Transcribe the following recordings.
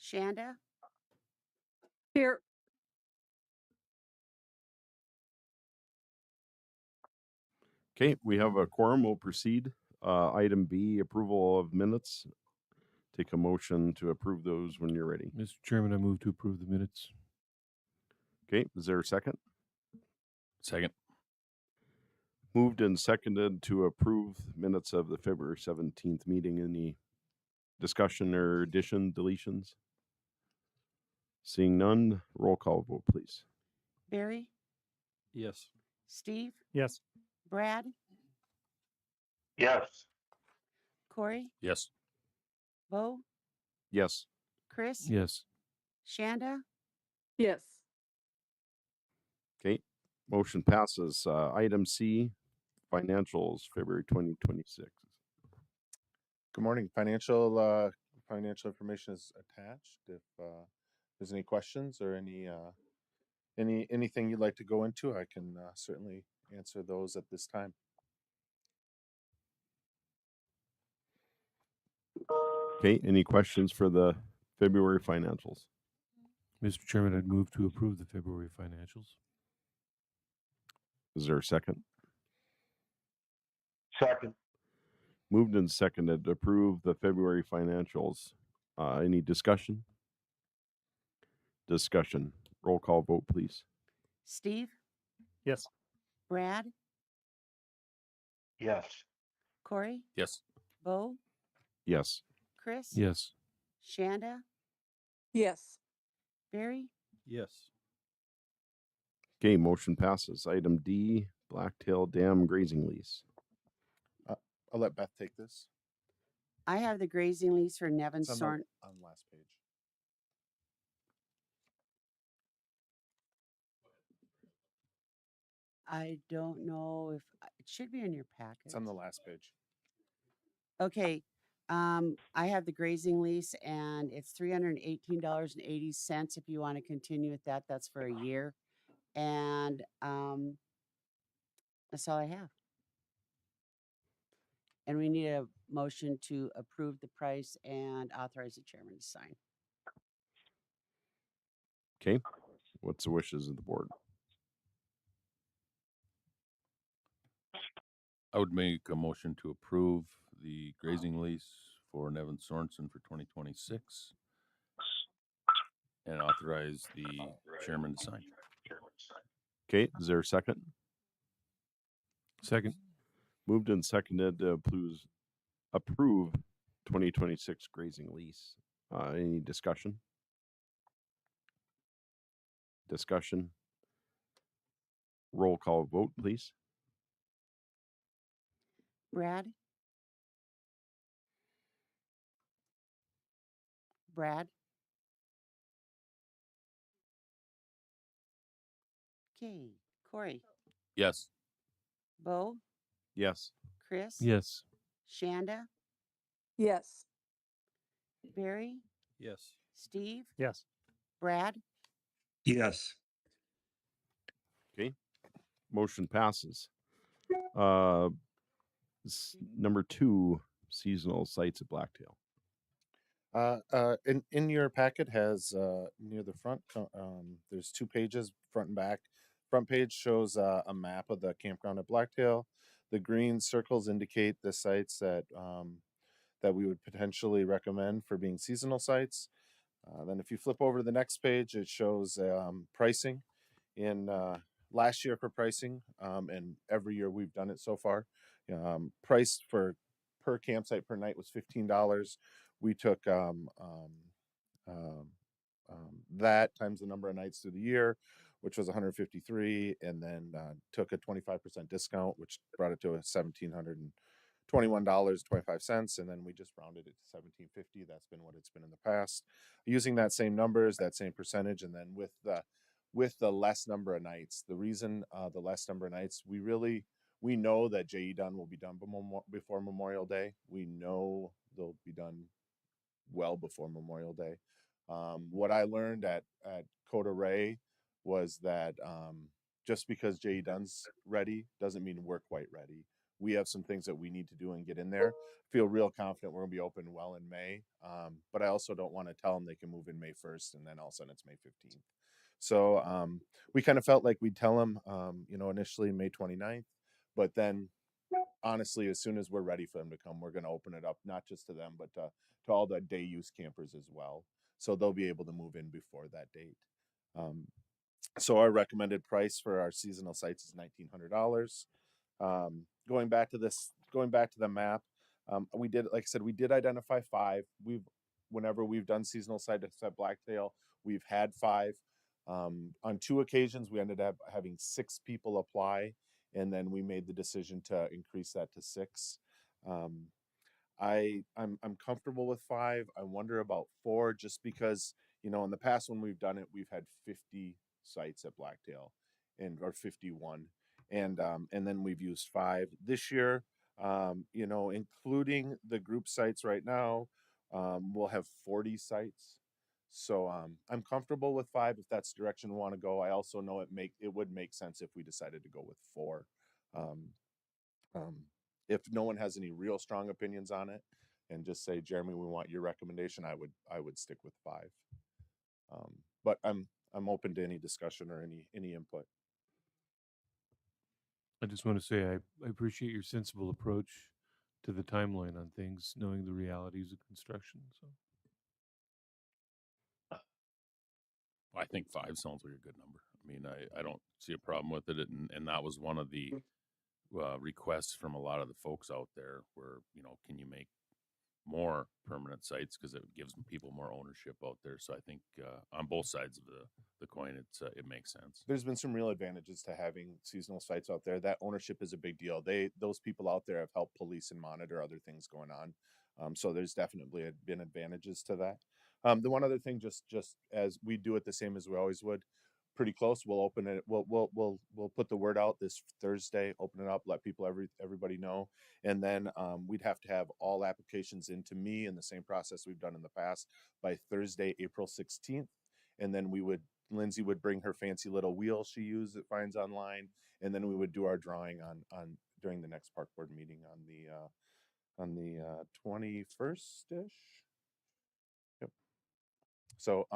Shanda, Here. Okay, we have a quorum. We'll proceed. Item B, approval of minutes. Take a motion to approve those when you're ready. Mr. Chairman, I move to approve the minutes. Okay, is there a second? Second. Moved and seconded to approve minutes of the February 17th meeting. Any discussion or addition, deletions? Seeing none, roll call vote, please. Barry, Yes. Steve, Yes. Brad, Yes. Corey, Yes. Bo, Yes. Chris, Yes. Shanda, Yes. Okay, motion passes. Item C, financials, February 2026. Good morning. Financial information is attached. If there's any questions or anything you'd like to go into, I can certainly answer those at this time. Okay, any questions for the February financials? Mr. Chairman, I'd move to approve the February financials. Is there a second? Second. Moved and seconded to approve the February financials. Any discussion? Discussion. Roll call vote, please. Steve, Yes. Brad, Yes. Corey, Yes. Bo, Yes. Chris, Yes. Shanda, Yes. Barry, Yes. Okay, motion passes. Item D, Blacktail Dam grazing lease. I'll let Beth take this. I have the grazing lease for Nevin It's on Sorn. on the last page. I don't know if it should be in your packet. It's on the last page. Okay. I have the grazing lease and it's $318.80 if you want to continue with that. That's for a year. And that's all I have. And we need a motion to approve the price and authorize the chairman to sign. Okay, what's the wishes of the board? I would make a motion to approve the grazing lease for Nevin Sorensen for 2026 and authorize the chairman to sign. Okay, is there a second? Second. Moved and seconded to approve 2026 grazing lease. Any discussion? Discussion. Roll call vote, please. Brad? Brad? Okay. Corey? Yes. Bo? Yes. Chris? Yes. Shanda? Yes. Barry? Yes. Steve? Yes. Brad? Yes. Okay, motion passes. Number 2, seasonal sites at Blacktail. In your packet has near the front. There's 2 pages, front and back. Front page shows a map of the campground at Blacktail. The green circles indicate the sites that that we would potentially recommend for being seasonal sites. Then if you flip over to the next page, it shows pricing in last year for pricing, and every year we've done it so far. Price for per campsite per night was $15. We took that times the number of nights through the year, which was 153, and then took a 25% discount, which brought it to $1,721.25, and then we just rounded it to $1,750. That's been what it's been in the past. Using that same numbers, that same percentage, and then with the less number of nights, the reason the less number of nights, we know that J.E. Dunn will be done before Memorial Day. We know they'll be done well before Memorial Day. What I learned at Coda Ray was that just because J.E. Dunn's ready doesn't mean we're quite ready. we have some things that we need to do and get in there. Feel real confident we're gonna be open well in May. But I also don't want to tell them they can move in May 1st and then all of a sudden it's May 15th. So we kind of felt like we'd tell them, initially May 29th, but then honestly, as soon as we're ready for them to come, we're going to open it up, not just to them, but to all the day use campers as well. So they'll be able to move in before that date. So our recommended price for our seasonal sites is $1,900. Going back to the map, we did, like I said, we did identify 5. Whenever we've done seasonal sites at Blacktail, we've had 5. On 2 occasions, we ended up having 6 people apply, and then we made the decision to increase that to 6. I'm comfortable with 5. I wonder about 4, just because in the past when we've done it, we've had 50 sites at Blacktail, or 51, and then we've used 5 this year. Including the group sites right now, we'll have 40 sites. So I'm comfortable with 5 if that's the direction we want to go. I also know it would make sense if we decided to go with 4. If no one has any real strong opinions on it, and just say, Jeremy, we want your recommendation, I would stick with 5. But I'm open to any discussion or any input. I just want to say I appreciate your sensible approach to the timeline on things, knowing the realities of construction. So I think 5 sounds like a good number. I mean, I don't see a problem with it, and that was one of the requests from a lot of the folks out there, where can you make more permanent sites, because it gives people more ownership out there. So I think on both sides of the coin, it makes sense. There's been some real advantages to having seasonal sites out there. That ownership is a big deal. Those people out there have helped police and monitor other things going on. So there's definitely been advantages to that. The one other thing, just as we do it the same as we always would, pretty close, we'll open it. We'll put the word out this Thursday, open it up, let everybody know. And then we'd have to have all applications into me in the same process we've done in the past by Thursday, April 16th. And then Lindsay would bring her fancy little wheel she finds online. And then we would do our drawing on during the next park board meeting on the 21st-ish. Yep. So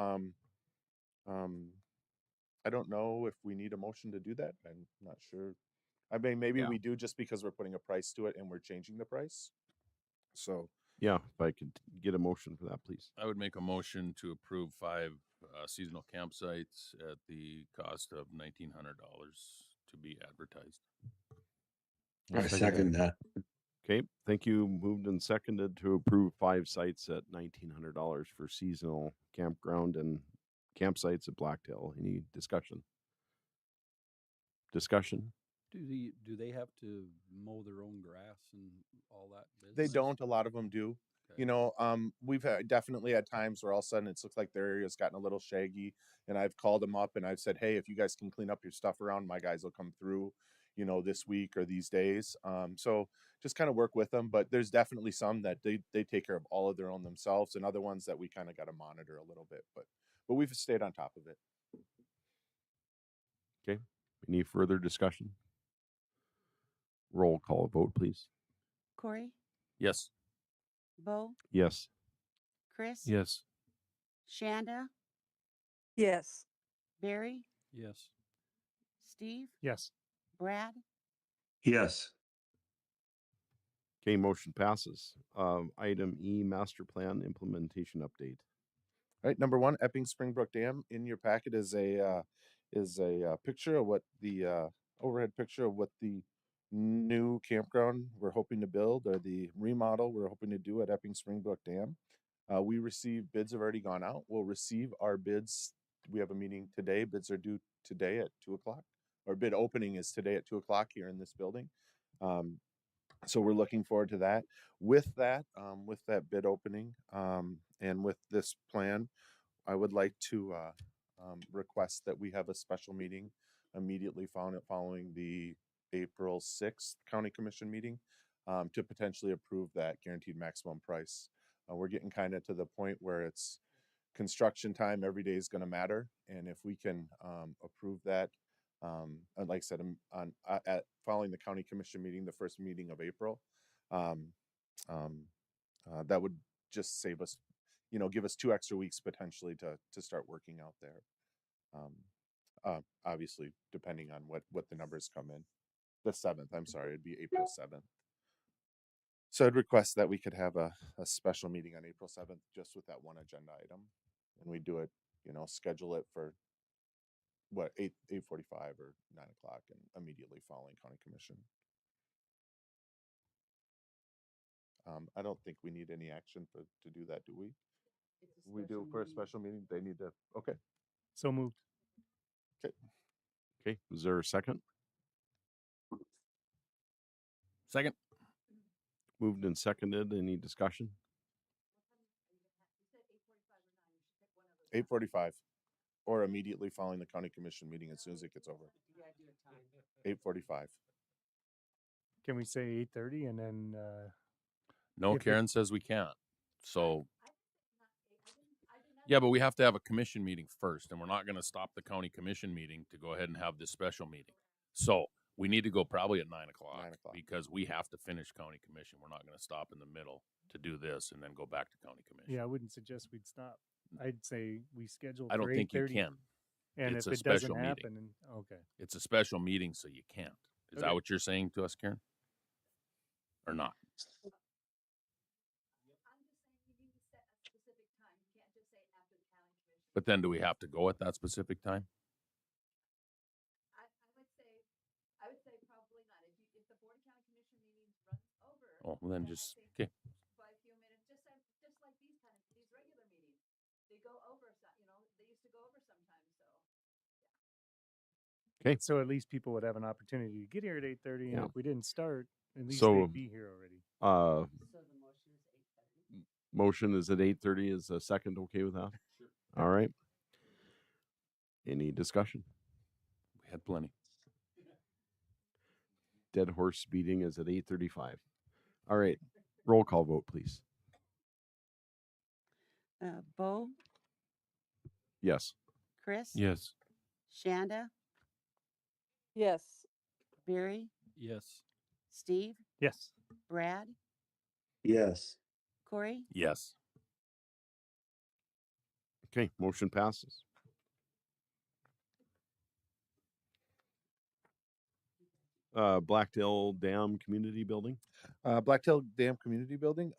I don't know if we need a motion to do that. I'm not sure. I mean, maybe we do, just because we're putting a price to it and we're changing the price. So Yeah, if I could get a motion for that, please. I would make a motion to approve 5 seasonal campsites at the cost of $1,900 to be advertised. I'll I second that. Okay, thank you. Moved and seconded to approve 5 sites at $1,900 for seasonal campground and campsites at Blacktail. Any discussion? Do they have to mow their own grass and all that business? they don't. A lot of them do. Okay. We've definitely had times where all of a sudden it looks like their area's gotten a little shaggy, and I've called them up and I've said, hey, if you guys can clean up your stuff around, my guys will come through, this week or these days. So just kind of work with them. But there's definitely some that they take care of all of their own themselves, and other ones that we kind of got to monitor a little bit. But we've stayed on top of it. Okay, any further discussion? Roll call vote, please. Corey, Yes. Bo, Yes. Chris, yes, Shanda, Yes. Barry, Yes. Steve, yes. Brad, Yes. Okay, motion passes. Item E, master plan implementation update. All right, number 1, Epping Springbrook Dam. In your packet is a picture of what the overhead picture of what the new campground we're hoping to build, or the remodel we're hoping to do at Epping Springbrook Dam. We received bids have already gone out. We'll receive our bids. We have a meeting today. Bids are due today at 2:00. Our bid opening is today at 2:00 here in this building. So we're looking forward to that. With that bid opening, and with this plan, I would like to request that we have a special meeting immediately following the April 6th County Commission meeting, to potentially approve that guaranteed maximum price. We're getting kind of to the point where it's construction time. Every day is going to matter. And if we can approve that and like I said, at following the county commission meeting, the first meeting of April, um, that would just save us, give us 2 extra weeks potentially to start working out there. Obviously, depending on what the numbers come in. The 7th, I'm sorry, it'd be April 7th. So I'd request that we could have a special meeting on April 7th, just with that one agenda item, and we do it, schedule it for what 8:45 or 9 o'clock, and immediately following county commission. I don't think we need any action to do that, do we? We do for a special meeting. They need to. Okay. So moved. Okay, is there a second? Second. Moved and seconded. Any discussion? 8:45, or immediately following the county commission meeting as soon as it gets over. 8:45. Can we say 8:30 and then? No, If it- Karen says we can't. So, yeah, but we have to have a commission meeting first, and we're not going to stop the county commission meeting to go ahead and have this special meeting. So we need to go probably at 9 o'clock, 9 o'clock. because we have to finish county commission. We're not going to stop in the middle to do this and then go back to county commission. Yeah, I wouldn't suggest we'd stop. I'd say we schedule. I don't for think you 8:30, can. And It's if a it doesn't special meeting. happen, okay. It's a special meeting, so you can't. Is that Okay. what you're saying to us, Karen? Or not? But then do we have to go at that specific time? Oh, well then just, okay. So at least people would have an opportunity to get here at 8:30, and Yeah. if we didn't start, at least So, they'd be here already. Uh, motion is at 8:30. Is a second okay with that? Sure. All right. Any discussion? We had plenty. Dead horse meeting is at 8:35. All right. Roll call vote, please. Bo, Yes. Chris, Yes. Shanda, Yes. Barry, Yes. Steve, Yes. Brad, Yes. Corey. Yes. Okay. Motion passes. Blacktail Dam Community Building. Blacktail Dam Community Building.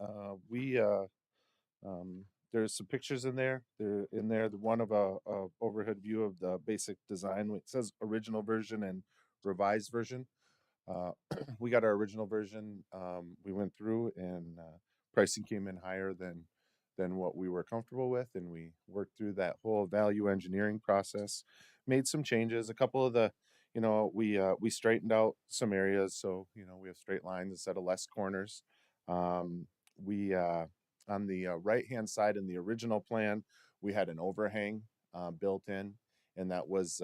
There's some pictures in there. They're in there. The one of a overhead view of the basic design. It says original version and revised version. We got our original version. We went through, and pricing came in higher than what we were comfortable with, and we worked through that whole value engineering process. Made some changes. A couple of the, we straightened out some areas, so we have straight lines instead of less corners. We on the right-hand side in the original plan, we had an overhang built in, and that was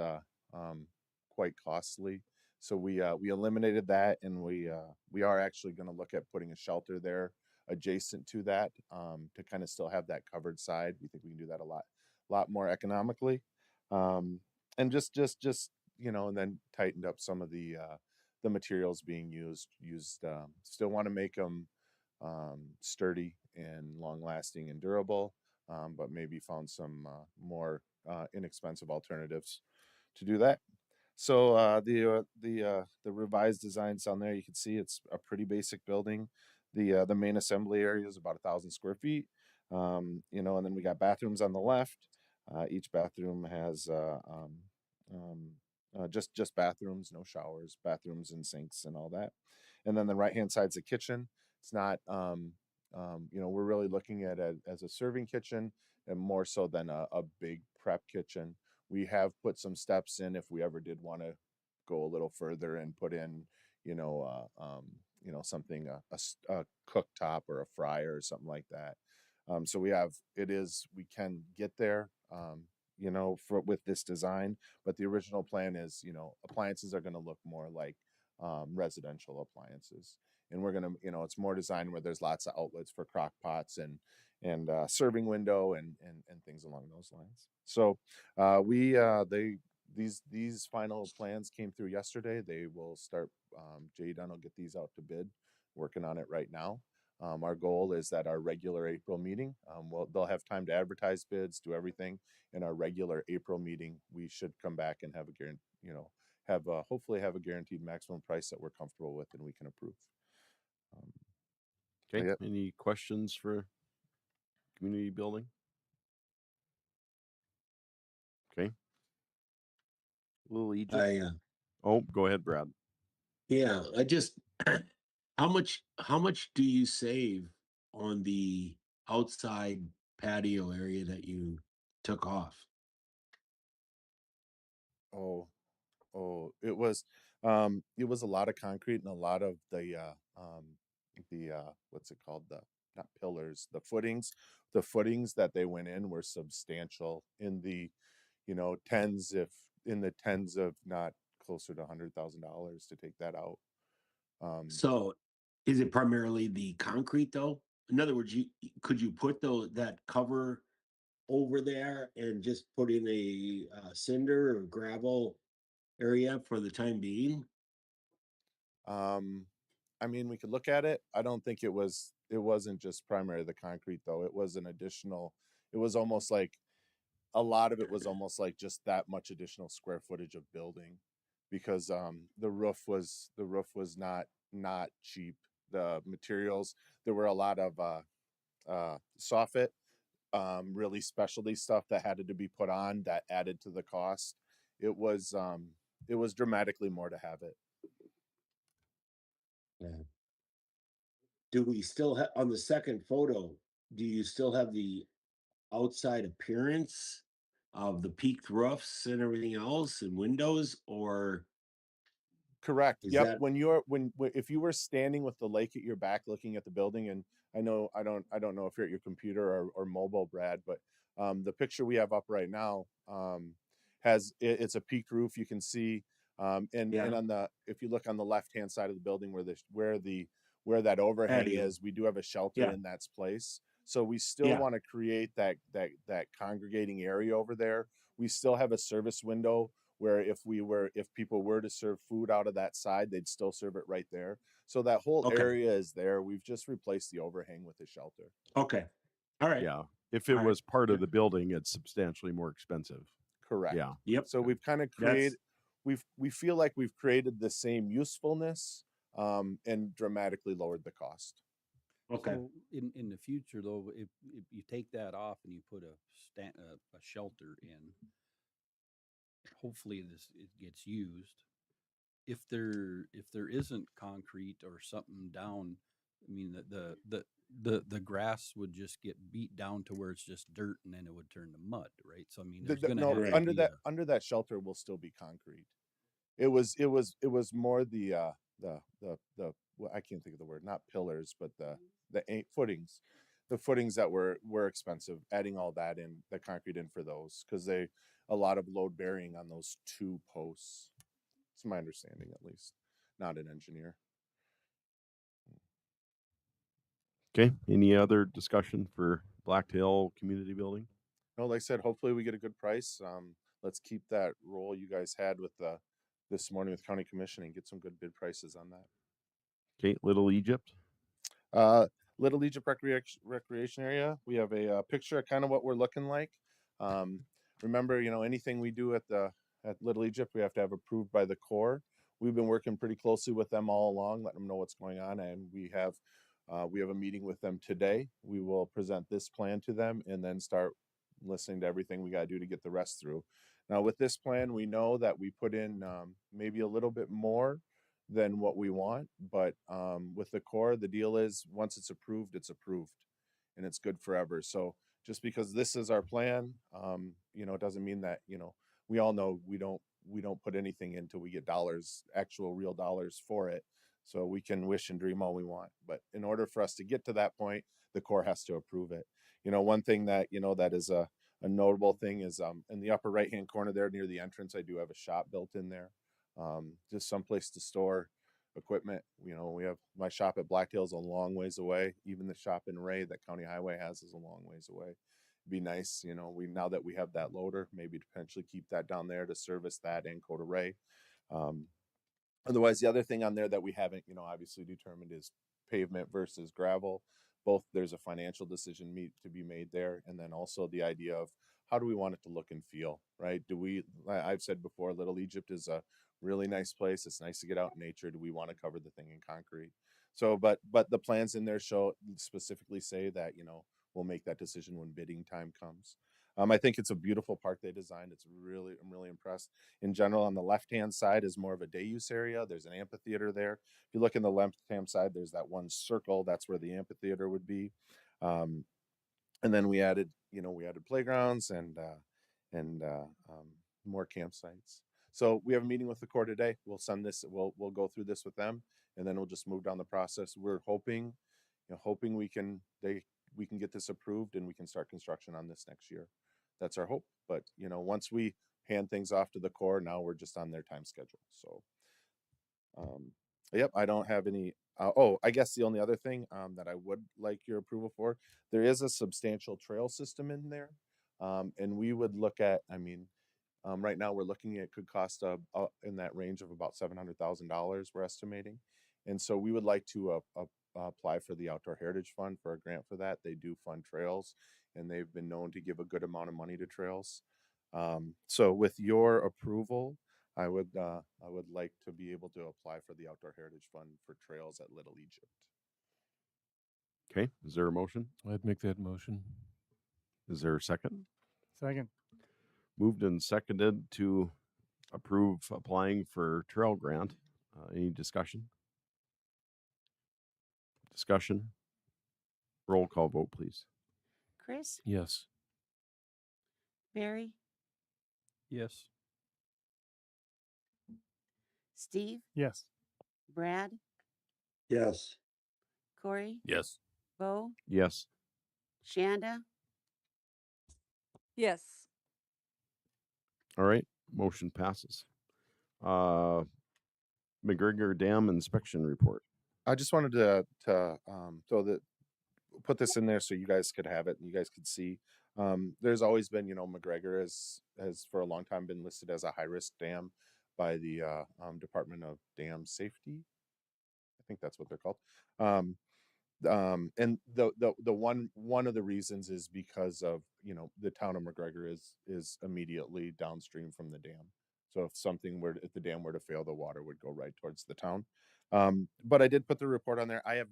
quite costly. So we eliminated that, and we are actually going to look at putting a shelter there adjacent to that, to kind of still have that covered side. We think we can do that a lot more economically, and just and then tightened up some of the materials being used. Still want to make them sturdy and long lasting and durable, but maybe found some more inexpensive alternatives to do that. So the revised designs on there, you can see it's a pretty basic building. The main assembly area is about 1,000 square feet, and then we got bathrooms on the left. Each bathroom has just bathrooms, no showers, bathrooms and sinks and all that. And then the right hand side's a kitchen. It's not, we're really looking at it as a serving kitchen, and more so than a big prep kitchen. We have put some steps in if we ever did want to go a little further and put in, something, a cooktop or a fryer or something like that. So we can get there, with this design, but the original plan is, appliances are going to look more like residential appliances. And we're going to, it's more designed where there's lots of outlets for crock pots and serving window and things along those lines. So these final plans came through yesterday. They will start. Jay Dunn will get these out to bid. Working on it right now. Our goal is that our regular April meeting, they'll have time to advertise bids, do everything. In our regular April meeting, we should come back and have hopefully have a guaranteed maximum price that we're comfortable with and we can approve. Okay. Yep. Any questions for community building? Okay. Little Egypt. Oh, go ahead, Brad. Yeah, I just how much do you save on the outside patio area that you took off? Oh, it was a lot of concrete and a lot of the what's it called, the not pillars, the footings that they went in were substantial in the tens, if in the tens of not closer to $100,000 to take that out. So is it primarily the concrete though? In other words, could you put that cover over there and just put in a cinder or gravel area for the time being? I mean, we could look at it. I don't think it wasn't just primarily the concrete though. It was it was almost like a lot of it was almost like just that much additional square footage of building, because the roof was not cheap. The materials, there were a lot of soffit, really specialty stuff that had to be put on that added to the cost. It was dramatically more to have it. Yeah. Do we still have on the second photo? Do you still have the outside appearance of the peaked roofs and everything else and windows, or Correct. is Yep. that If you were standing with the lake at your back looking at the building, and I don't know if you're at your computer or mobile, Brad, but the picture we have up right now it's a peaked roof. You can see, and Yeah. on if you look on the left hand side of the building where that overhang Patio. is, we do have a shelter Yeah. in that place. So we still Yeah. want to create that congregating area over there. We still have a service window where if people were to serve food out of that side, they'd still serve it right there. So that whole Okay. area is there. We've just replaced the overhang with a shelter. Okay. All right. Yeah. If it All right. was part of Good. the building, it's substantially more expensive. Correct. Yeah. Yep. So we've kind of created, we feel like we've created the same usefulness, and dramatically lowered the cost. Okay. So in the future though, if you take that off and you put a shelter in, hopefully it gets used. If there isn't concrete or something down, I mean the grass would just get beat down to where it's just dirt, and then it would turn to mud, right? So I mean, there's gonna have to under be under that shelter will still be concrete. It was more the well, I can't think of the word, not pillars, but the footings. The footings that were expensive, adding all that in, the concrete in for those, because a lot of load bearing on those two posts. It's my understanding, at least. Not an engineer. Okay. Any other discussion for Blacktail Community Building? No, like I said, hopefully we get a good price. Let's keep that roll you guys had with this morning with County Commission and get some good bid prices on that. Okay. Little Egypt. Little Egypt recreation area. We have a picture of kind of what we're looking like. Remember, anything we do at Little Egypt, we have to have approved by the Corps. We've been working pretty closely with them all along, letting them know what's going on, and we have a meeting with them today. We will present this plan to them and then start listening to everything we got to do to get the rest through. Now, with this plan, we know that we put in maybe a little bit more than what we want, but with the Corps, the deal is once it's approved, and it's good forever. So just because this is our plan, it doesn't mean that, we all know we don't put anything until we get actual real dollars for it. So we can wish and dream all we want, but in order for us to get to that point, the Corps has to approve it. One thing that that is a notable thing is in the upper right hand corner there near the entrance, I do have a shop built in there, just someplace to store equipment. We have my shop at Blacktail is a long ways away. Even the shop in Ray that County Highway has is a long ways away. be nice, you know, we now that we have that loader, maybe to potentially keep that down there to service that and Coda Ray. Otherwise, the other thing on there that we haven't, you know, obviously determined is pavement versus gravel. Both there's a financial decision to be made there, and then also the idea of how do we want it to look and feel, right? I've said before, Little Egypt is a really nice place. It's nice to get out in nature. Do we want to cover the thing in concrete? So, but the plans in there specifically say that, you know, we'll make that decision when bidding time comes. I think it's a beautiful park they designed. I'm really impressed. In general, on the left-hand side is more of a day use area. There's an amphitheater there. If you look in the left-hand side, there's that one circle. That's where the amphitheater would be. And then we added playgrounds and more campsites. So we have a meeting with the Corps today. We'll send this. We'll go through this with them, and then we'll just move down the process. We're hoping we can get this approved and we can start construction on this next year. That's our hope. But you know, once we hand things off to the Corps, now we're just on their time schedule. So, yep, I don't have any. I guess the only other thing that I would like your approval for, there is a substantial trail system in there, and we would look at. I mean, right now we're looking at could cost in that range of about $700,000. We're estimating, and so we would like to apply for the Outdoor Heritage Fund for a grant for that. They do fund trails, and they've been known to give a good amount of money to trails. So with your approval, I would like to be able to apply for the Outdoor Heritage Fund for trails at Little Egypt. Okay, is there a motion? I'd make that motion. Is there a second? Second. Moved and seconded to approve applying for trail grant. Any discussion? Discussion. Roll call vote, please. Chris, Yes. Barry, Yes. Steve, Yes. Brad, Yes. Corey, Yes. Bo, Yes. Shanda, Yes. All right. Motion passes. McGregor Dam inspection report. I just wanted to put this in there so you guys could have it and you guys could see. There's always been, you know, McGregor has for a long time been listed as a high risk dam by the Department of Dam Safety. I think that's what they're called. And the one of the reasons is because of, you know, the town of McGregor is immediately downstream from the dam. So if the dam were to fail, the water would go right towards the town. But I did put the report on there. I have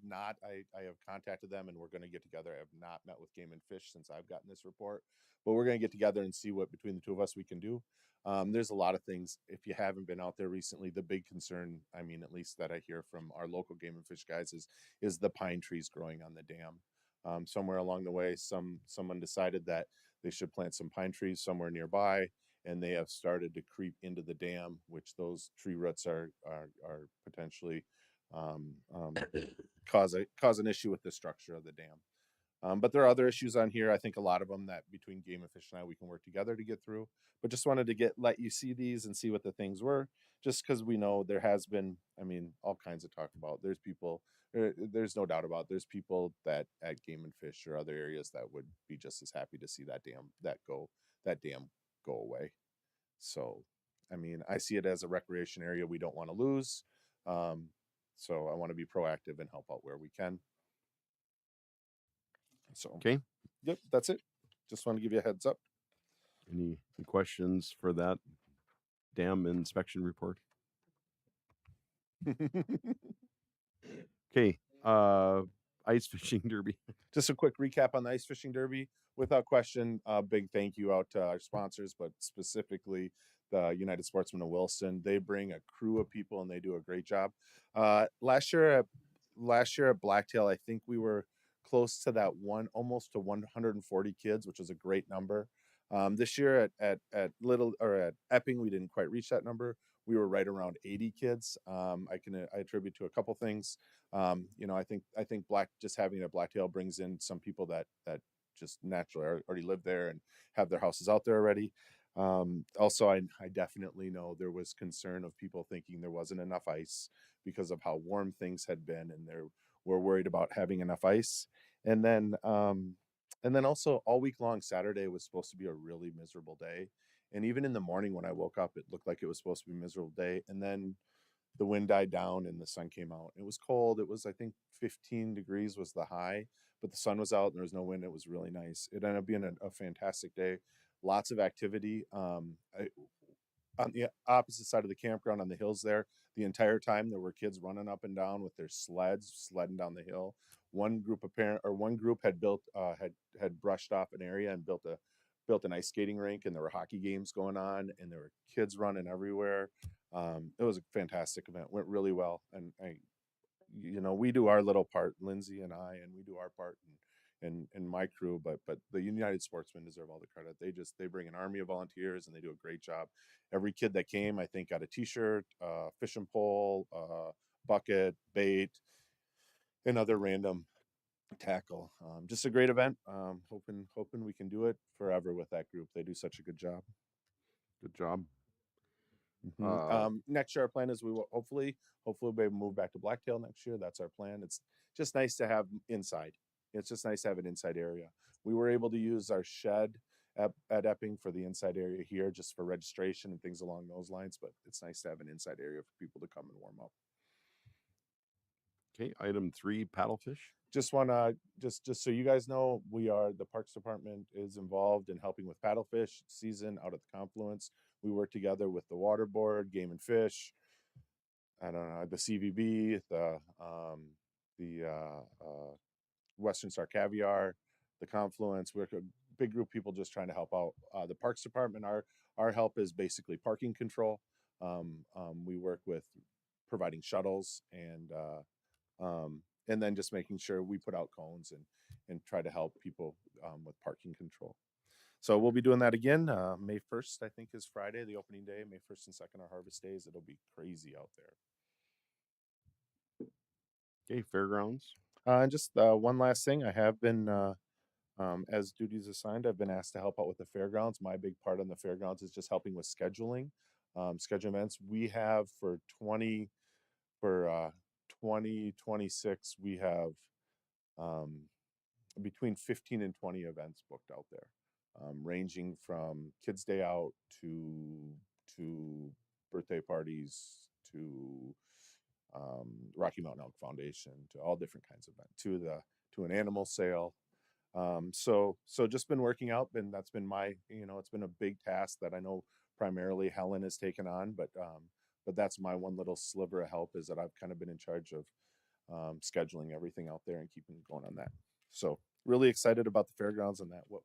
contacted them and we're going to get together. I have not met with Game and Fish since I've gotten this report, but we're going to get together and see what between the two of us we can do. There's a lot of things. If you haven't been out there recently, the big concern, I mean, at least that I hear from our local Game and Fish guys is the pine trees growing on the dam. Somewhere along the way, someone decided that they should plant some pine trees somewhere nearby, and they have started to creep into the dam, which those tree roots are potentially cause an issue with the structure of the dam. But there are other issues on here. I think a lot of them that between Game and Fish and I, we can work together to get through. But just wanted to let you see these and see what the things were, just because we know there has been, I mean, all kinds of talk about. There's no doubt about there's people that at Game and Fish or other areas that would be just as happy to see that dam go away. So, I mean, I see it as a recreation area we don't want to lose. So I want to be proactive and help out where we can. So, Okay. Yep, that's it. Just want to give you a heads up. Any questions for that dam inspection report? Okay. Ice fishing derby. Just a quick recap on the ice fishing derby. Without question, a big thank you out to our sponsors, but specifically the United Sportsmen of Wilson. They bring a crew of people and they do a great job. Last year at Blacktail, I think we were close to that almost to 140 kids, which was a great number. This year at Epping, we didn't quite reach that number. We were right around 80 kids. I attribute to a couple things. You know, I think just having a Blacktail brings in some people that just naturally already live there and have their houses out there already. Also, I definitely know there was concern of people thinking there wasn't enough ice because of how warm things had been, and they were worried about having enough ice. And then And then also all week long, Saturday was supposed to be a really miserable day. And even in the morning when I woke up, it looked like it was supposed to be a miserable day. And then the wind died down and the sun came out. It was cold. It was, I think, 15 degrees was the high, but the sun was out and there was no wind. It was really nice. It ended up being a fantastic day. Lots of activity. On the opposite side of the campground on the hills there, the entire time there were kids running up and down with their sleds, sledding down the hill. One group had built had brushed off an area and built an ice skating rink, and there were hockey games going on, and there were kids running everywhere. It was a fantastic event. Went really well, and we do our little part, Lindsay and I, and we do our part, and my crew. But the United Sportsmen deserve all the credit. They bring an army of volunteers, and they do a great job. Every kid that came, I think, got a T-shirt, fishing pole, bucket, bait, and other random tackle. Just a great event. Hoping we can do it forever with that group. They do such a good job. Good job. Next year, our plan is we will hopefully we'll be able to move back to Blacktail next year. That's our plan. It's just nice to have inside. It's just nice to have an inside area. We were able to use our shed at Epping for the inside area here, just for registration and things along those lines. But it's nice to have an inside area for people to come and warm up. Okay, item 3, paddlefish. Just want to just so you guys know, the Parks Department is involved in helping with paddlefish season out at the Confluence. We work together with the Water Board, Game and Fish, I don't know, the CVB, the Western Star Caviar, the Confluence. We're a big group of people just trying to help out. The Parks Department, our help is basically parking control. We work with providing shuttles and then just making sure we put out cones and try to help people with parking control. So we'll be doing that again. May 1st, I think, is Friday, the opening day. May 1st and 2nd are harvest days. It'll be crazy out there. Okay, fairgrounds. And just one last thing. I have been, as duties assigned, I've been asked to help out with the fairgrounds. My big part on the fairgrounds is just helping with scheduling, schedule events. We have for 2026, we have between 15 and 20 events booked out there, ranging from Kids Day Out to birthday parties to Rocky Mountain Elk Foundation, to all different kinds of events, to an animal sale. So just been working out, and that's been my, it's been a big task that I know primarily Helen has taken on, but that's my one little sliver of help, is that I've kind of been in charge of scheduling everything out there and keeping going on that. So really excited about the fairgrounds and what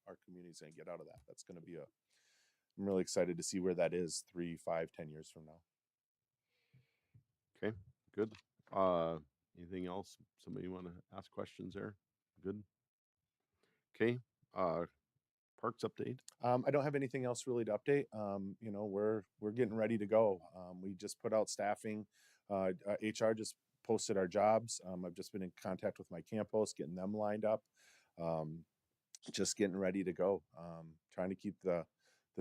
our community's going to get out of that. That's going to be I'm really excited to see where that is 3, 5, 10 years from now. Okay, good. Anything else? Somebody want to ask questions there? Good. Okay. Parks update. I don't have anything else really to update. We're getting ready to go. We just put out staffing. HR just posted our jobs. I've just been in contact with my camp hosts, getting them lined up. Just getting ready to go. Trying to keep the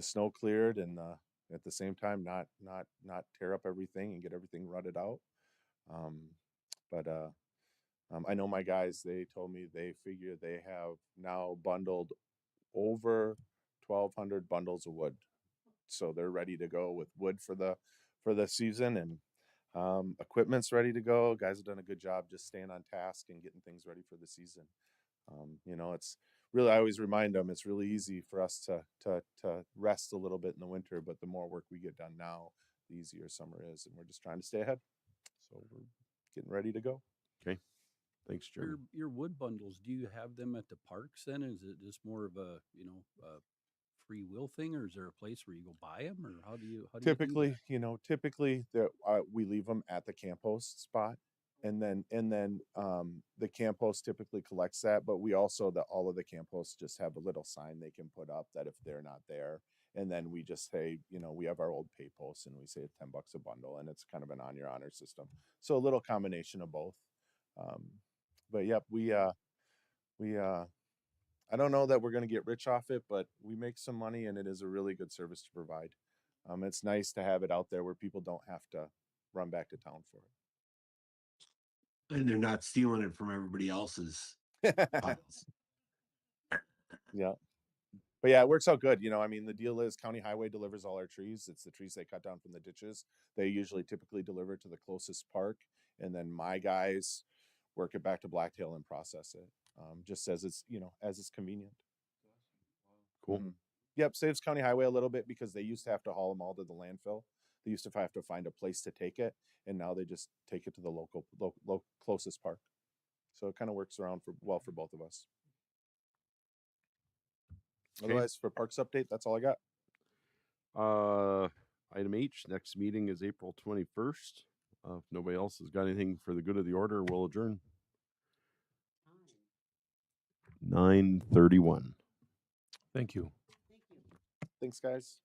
snow cleared and at the same time not tear up everything and get everything rutted out. I know my guys, they told me they figure they have now bundled over 1,200 bundles of wood, so they're ready to go with wood for the season, and equipment's ready to go. Guys have done a good job just staying on task and getting things ready for the season. It's really, I always remind them, it's really easy for us to rest a little bit in the winter, but the more work we get done now, the easier summer is, and we're just trying to stay ahead. So we're getting ready to go. Okay. Thanks, Jeremy. Your wood bundles, do you have them at the parks then? Is it just more of a free will thing, or is there a place where you go buy them, or how do you typically we leave them at the camp host spot, and then the camp host typically collects that, but we also, all of the camp hosts just have a little sign they can put up that if they're not there, and then we just say, we have our old pay posts and we say $10 a bundle, and it's kind of an on your honor system. So a little combination of both. But yep, I don't know that we're going to get rich off it, but we make some money, and it is a really good service to provide. It's nice to have it out there where people don't have to run back to town for it. And they're not stealing it from everybody else's piles. Yeah. But yeah, it works out good. You know, I mean, the deal is County Highway delivers all our trees. It's the trees they cut down from the ditches. They usually typically deliver to the closest park. And then my guys work it back to Blacktail and process it. Just as it's, you know, as it's convenient. Cool. Mhm. Yep. Saves County Highway a little bit because they used to have to haul them all to the landfill. They used to have to find a place to take it. And now they just take it to the local closest park. So it kind of works around for both of us. Okay. Otherwise, for parks update, that's all I got. Item H, next meeting is April 21st. If nobody else has got anything for the good of the order, we'll adjourn. 9:31. Thank you. Thanks, guys.